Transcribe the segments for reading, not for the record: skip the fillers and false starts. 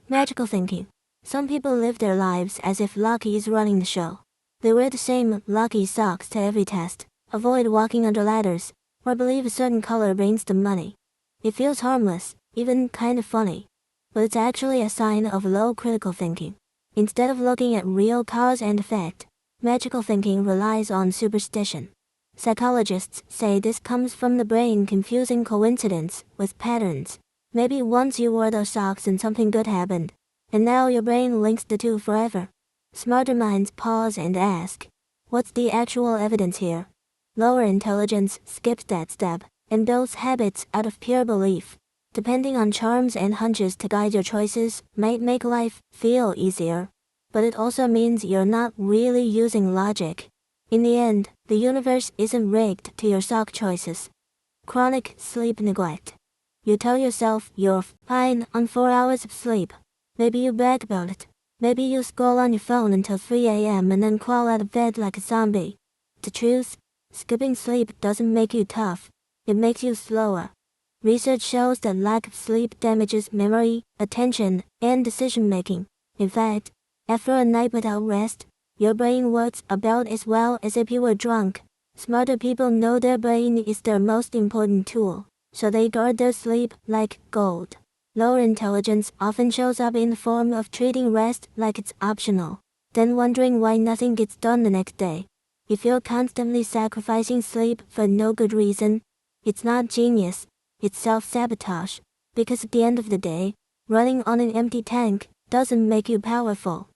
Magical thinking. Some people live their lives as if luck is running the show. They wear the same lucky socks to every test, avoid walking under ladders, or believe a certain color brings them money. It feels harmless, even kind of funny. But it's actually a sign of low critical thinking. Instead of looking at real cause and effect, magical thinking relies on superstition. Psychologists say this comes from the brain confusing coincidence with patterns. Maybe once you wore those socks and something good happened, and now your brain links the two forever. Smarter minds pause and ask, what's the actual evidence here? Lower intelligence skips that step and builds habits out of pure belief. Depending on charms and hunches to guide your choices might make life feel easier, but it also means you're not really using logic. In the end, the universe isn't rigged to your sock choices. Chronic sleep neglect. You tell yourself you're fine on 4 hours of sleep. Maybe you brag about it. Maybe you scroll on your phone until 3 a.m. and then crawl out of bed like a zombie. The truth? Skipping sleep doesn't make you tough. It makes you slower. Research shows that lack of sleep damages memory, attention, and decision-making. In fact, after a night without rest, your brain works about as well as if you were drunk. Smarter people know their brain is their most important tool, so they guard their sleep like gold. Lower intelligence often shows up in the form of treating rest like it's optional, then wondering why nothing gets done the next day. If you're constantly sacrificing sleep for no good reason, it's not genius, it's self-sabotage, because at the end of the day, running on an empty tank doesn't make you powerful.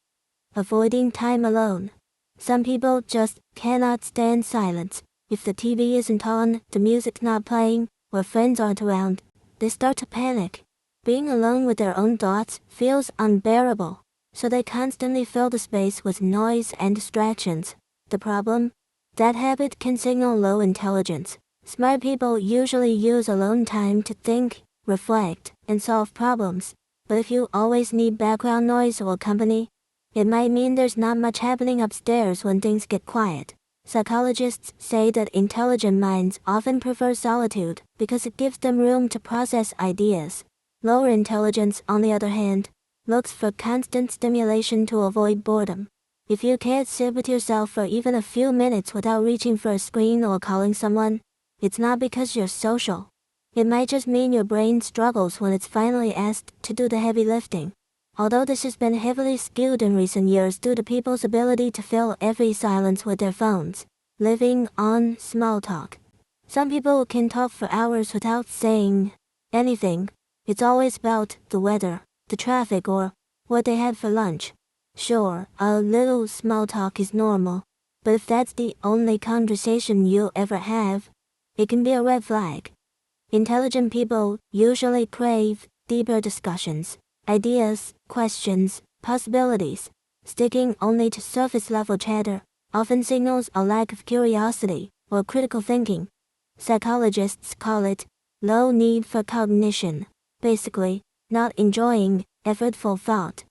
Avoiding time alone. Some people just cannot stand silence. If the TV isn't on, the music's not playing, or friends aren't around, they start to panic. Being alone with their own thoughts feels unbearable, so they constantly fill the space with noise and distractions. The problem? That habit can signal low intelligence. Smart people usually use alone time to think, reflect, and solve problems. But if you always need background noise or company, it might mean there's not much happening upstairs when things get quiet. Psychologists say that intelligent minds often prefer solitude because it gives them room to process ideas. Lower intelligence, on the other hand, looks for constant stimulation to avoid boredom. If you can't sit with yourself for even a few minutes without reaching for a screen or calling someone, it's not because you're social. It might just mean your brain struggles when it's finally asked to do the heavy lifting. Although this has been heavily skewed in recent years due to people's ability to fill every silence with their phones. Living on small talk. Some people can talk for hours without saying anything. It's always about the weather, the traffic, or what they had for lunch. Sure, a little small talk is normal, but if that's the only conversation you'll ever have, it can be a red flag. Intelligent people usually crave deeper discussions, ideas, questions, possibilities. Sticking only to surface-level chatter often signals a lack of curiosity or critical thinking. Psychologists call it low need for cognition, basically, not enjoying effortful thought.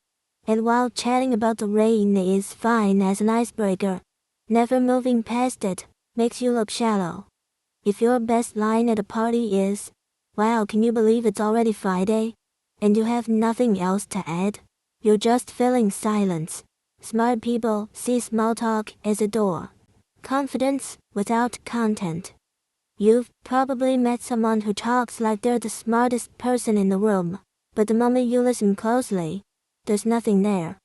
And while chatting about the rain is fine as an icebreaker, never moving past it makes you look shallow. If your best line at a party is, "Wow, can you believe it's already Friday?" and you have nothing else to add, you're just filling silence. Smart people see small talk as a door. Confidence without content. You've probably met someone who talks like they're the smartest person in the room, but the moment you listen closely, there's nothing there.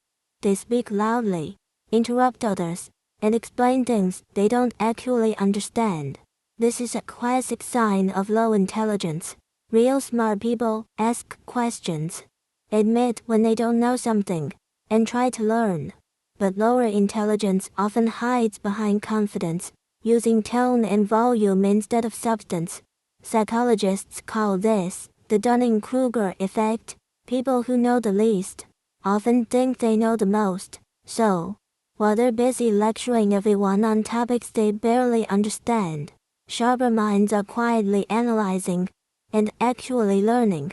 They speak loudly, interrupt others, and explain things they don't actually understand. This is a classic sign of low intelligence. Real smart people ask questions, admit when they don't know something, and try to learn. But lower intelligence often hides behind confidence, using tone and volume instead of substance. Psychologists call this the Dunning-Kruger effect. People who know the least often think they know the most. So, while they're busy lecturing everyone on topics they barely understand, sharper minds are quietly analyzing and actually learning.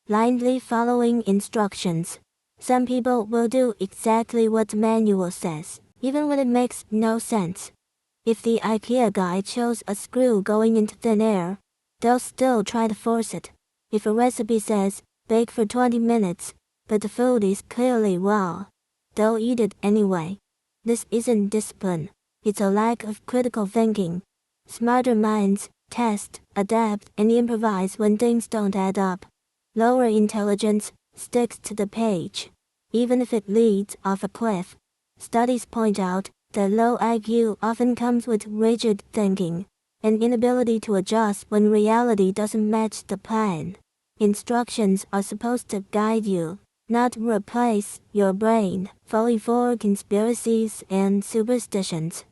Blindly following instructions. Some people will do exactly what the manual says, even when it makes no sense. If the IKEA guide shows a screw going into thin air, they'll still try to force it. If a recipe says, bake for 20 minutes, but the food is clearly raw. They'll eat it anyway. This isn't discipline. It's a lack of critical thinking. Smarter minds test, adapt, and improvise when things don't add up. Lower intelligence sticks to the page, even if it leads off a cliff. Studies point out that low IQ often comes with rigid thinking, an inability to adjust when reality doesn't match the plan. Instructions are supposed to guide you, not replace your brain, falling for conspiracies and superstitions.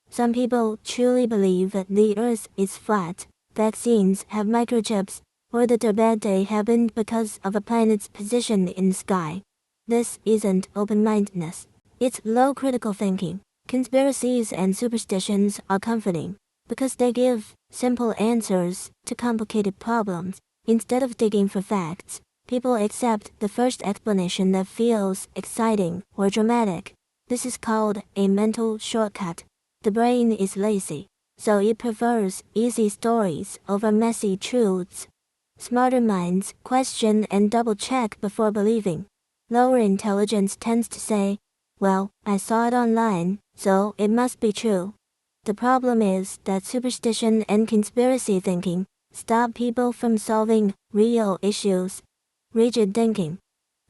Some people truly believe that the earth is flat, vaccines have microchips, or that their bad day happened because of a planet's position in the sky. This isn't open-mindedness. It's low critical thinking. Conspiracies and superstitions are comforting because they give simple answers to complicated problems. Instead of digging for facts, people accept the first explanation that feels exciting or dramatic. This is called a mental shortcut. The brain is lazy, so it prefers easy stories over messy truths. Smarter minds question and double-check before believing. Lower intelligence tends to say, well, I saw it online, so it must be true. The problem is that superstition and conspiracy thinking stop people from solving real issues. Rigid thinking.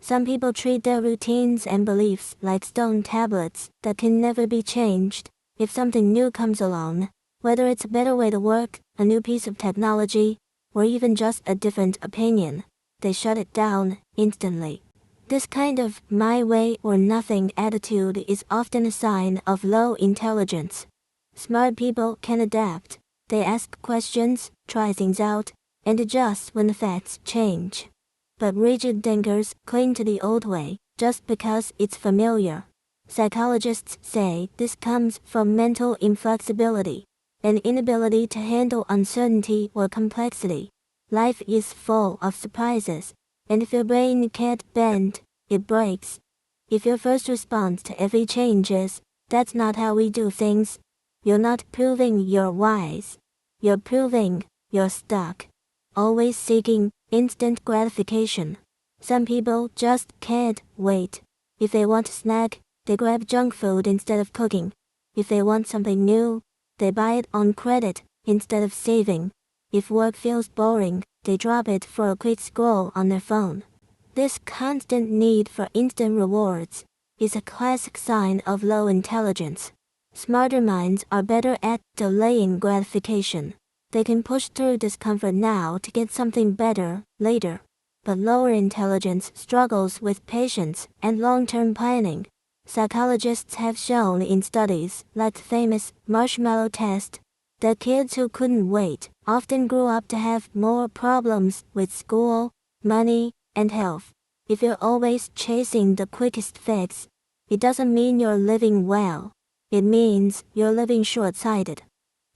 Some people treat their routines and beliefs like stone tablets that can never be changed. If something new comes along, whether it's a better way to work, a new piece of technology, or even just a different opinion, they shut it down instantly. This kind of my way or nothing attitude is often a sign of low intelligence. Smart people can adapt. They ask questions, try things out, and adjust when the facts change. But rigid thinkers cling to the old way just because it's familiar. Psychologists say this comes from mental inflexibility, an inability to handle uncertainty or complexity. Life is full of surprises, and if your brain can't bend, it breaks. If your first response to every change is, "That's not how we do things," you're not proving you're wise. You're proving you're stuck, always seeking instant gratification. Some people just can't wait. If they want a snack, they grab junk food instead of cooking. If they want something new, they buy it on credit instead of saving. If work feels boring, they drop it for a quick scroll on their phone. This constant need for instant rewards is a classic sign of low intelligence. Smarter minds are better at delaying gratification. They can push through discomfort now to get something better later. But lower intelligence struggles with patience and long-term planning. Psychologists have shown in studies like the famous marshmallow test that kids who couldn't wait often grew up to have more problems with school, money, and health. If you're always chasing the quickest fix, it doesn't mean you're living well. It means you're living short-sighted.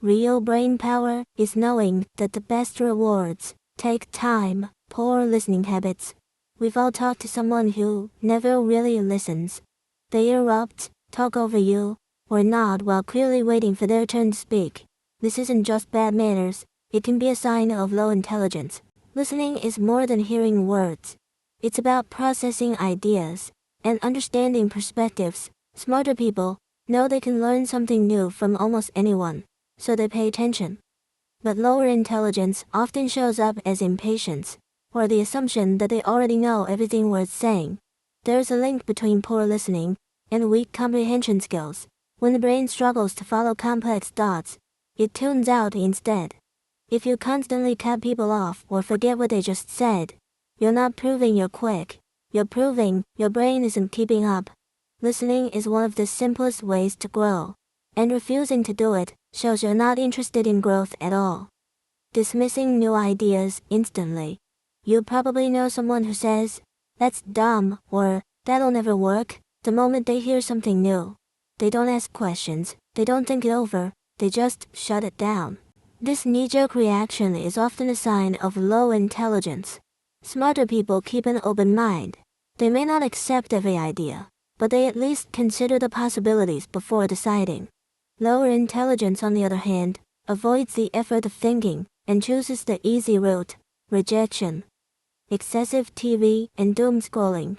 Real brain power is knowing that the best rewards take time. Poor listening habits. We've all talked to someone who never really listens. They interrupt, talk over you, or nod while clearly waiting for their turn to speak. This isn't just bad manners, it can be a sign of low intelligence. Listening is more than hearing words. It's about processing ideas and understanding perspectives. Smarter people know they can learn something new from almost anyone, so they pay attention. But lower intelligence often shows up as impatience, or the assumption that they already know everything worth saying. There's a link between poor listening and weak comprehension skills. When the brain struggles to follow complex thoughts, it tunes out instead. If you constantly cut people off or forget what they just said, you're not proving you're quick. You're proving your brain isn't keeping up. Listening is one of the simplest ways to grow, and refusing to do it shows you're not interested in growth at all. Dismissing new ideas instantly. You probably know someone who says, "That's dumb," or "That'll never work," the moment they hear something new. They don't ask questions, they don't think it over, they just shut it down. This knee-jerk reaction is often a sign of low intelligence. Smarter people keep an open mind. They may not accept every idea, but they at least consider the possibilities before deciding. Lower intelligence, on the other hand, avoids the effort of thinking and chooses the easy route, rejection. Excessive TV and doom scrolling.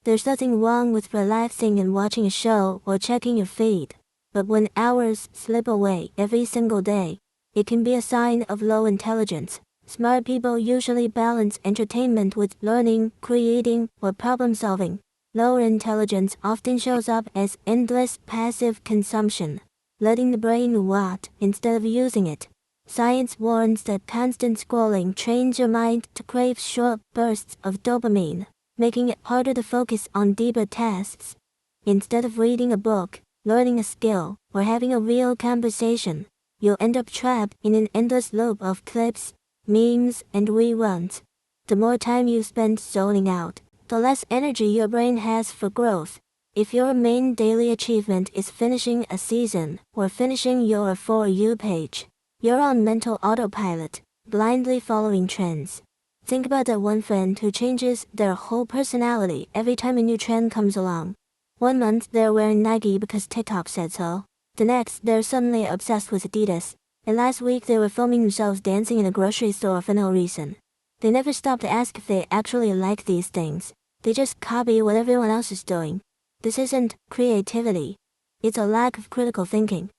There's nothing wrong with relaxing and watching a show or checking your feed. But when hours slip away every single day, it can be a sign of low intelligence. Smart people usually balance entertainment with learning, creating, or problem solving. Lower intelligence often shows up as endless passive consumption, letting the brain rot instead of using it. Science warns that constant scrolling trains your mind to crave short bursts of dopamine, making it harder to focus on deeper tasks. Instead of reading a book, learning a skill, or having a real conversation, you'll end up trapped in an endless loop of clips, memes, and reruns. The more time you spend zoning out, the less energy your brain has for growth. If your main daily achievement is finishing a season or finishing your For You page, you're on mental autopilot, blindly following trends. Think about that one friend who changes their whole personality every time a new trend comes along. One month they're wearing Nike because TikTok said so. The next, they're suddenly obsessed with Adidas. And last week they were filming themselves dancing in a grocery store for no reason. They never stop to ask if they actually like these things. They just copy what everyone else is doing. This isn't creativity. It's a lack of critical thinking.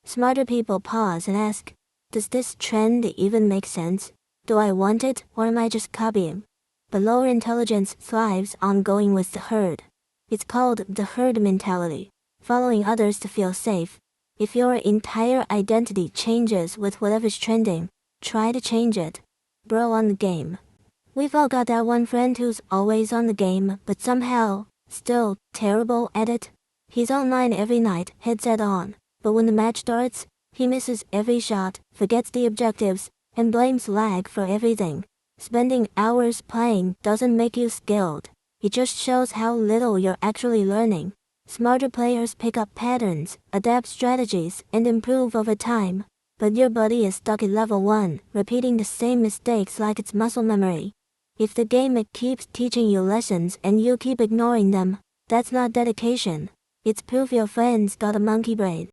Smarter people pause and ask, does this trend even make sense? Do I want it, or am I just copying? But lower intelligence thrives on going with the herd. It's called the herd mentality, following others to feel safe. If your entire identity changes with whatever's trending, try to change it. Bro on the game. We've all got that one friend who's always on the game, but somehow, still terrible at it. He's online every night, headset on, but when the match starts, he misses every shot, forgets the objectives, and blames lag for everything. Spending hours playing doesn't make you skilled. It just shows how little you're actually learning. Smarter players pick up patterns, adapt strategies, and improve over time. But your buddy is stuck at level 1, repeating the same mistakes like it's muscle memory. If the game keeps teaching you lessons and you keep ignoring them, that's not dedication. It's proof your friend's got a monkey brain.